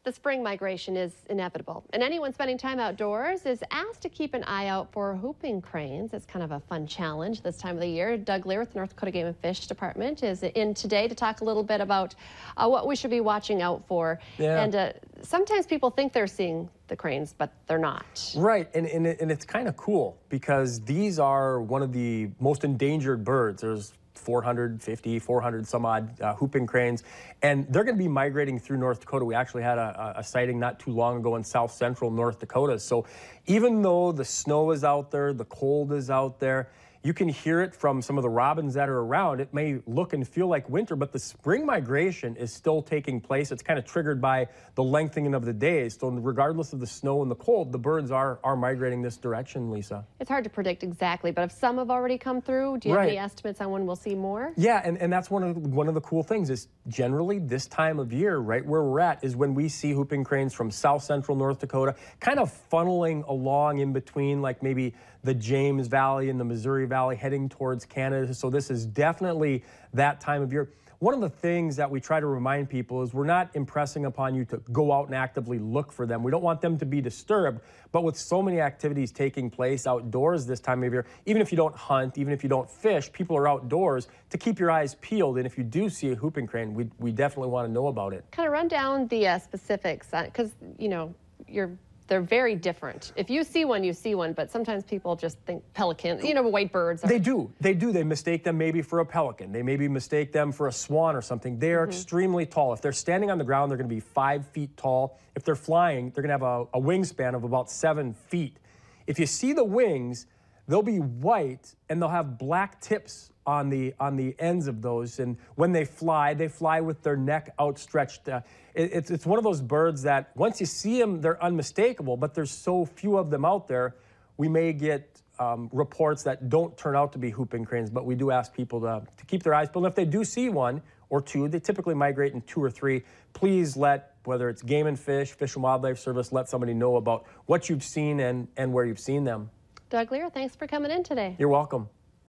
The spring migration is inevitable, and anyone spending time outdoors is asked to keep an eye out for whooping cranes. It's kind of a fun challenge this time of the year. Doug Leier with the North Dakota Game and Fish Department is in today to talk a little bit about what we should be watching out for. Yeah. And sometimes people think they're seeing the cranes, but they're not. Right, and it's kind of cool because these are one of the most endangered birds. There's 400 some odd whooping cranes, and they're going to be migrating through North Dakota. We actually had a sighting not too long ago in south central North Dakota. So even though the snow is out there, the cold is out there, you can hear it from some of the robins that are around. It may look and feel like winter, but the spring migration is still taking place. It's kind of triggered by the lengthening of the days. So regardless of the snow and the cold, the birds are migrating this direction, Lisa. It's hard to predict exactly, but if some have already come through, do you have any estimates on when we'll see more? Yeah, and that's one of the cool things is generally this time of year, right where we're at, is when we see whooping cranes from south central North Dakota kind of funneling along in between, like maybe the James Valley and the Missouri Valley heading towards Canada. So this is definitely that time of year. One of the things that we try to remind people is we're not impressing upon you to go out and actively look for them. We don't want them to be disturbed, but with so many activities taking place outdoors this time of year, even if you don't hunt, even if you don't fish, people are outdoors to keep your eyes peeled. And if you do see a whooping crane, we definitely want to know about it. Kind of run down the specifics, because, you know, they're very different. If you see one, you see one, but sometimes people just think pelican, you know, white birds. They do. They mistake them maybe for a pelican. They maybe mistake them for a swan or something. They are extremely tall. If they're standing on the ground, they're going to be 5 feet tall. If they're flying, they're going to have a wingspan of about 7 feet. If you see the wings, they'll be white and they'll have black tips on the ends of those. And when they fly with their neck outstretched. It's one of those birds that once you see them, they're unmistakable, but there's so few of them out there, we may get reports that don't turn out to be whooping cranes, but we do ask people to keep their eyes peeled. If they do see one or two, they typically migrate in 2 or 3. Please let, whether it's Game and Fish, Fish and Wildlife Service, let somebody know about what you've seen and where you've seen them. Doug Leier, thanks for coming in today. You're welcome.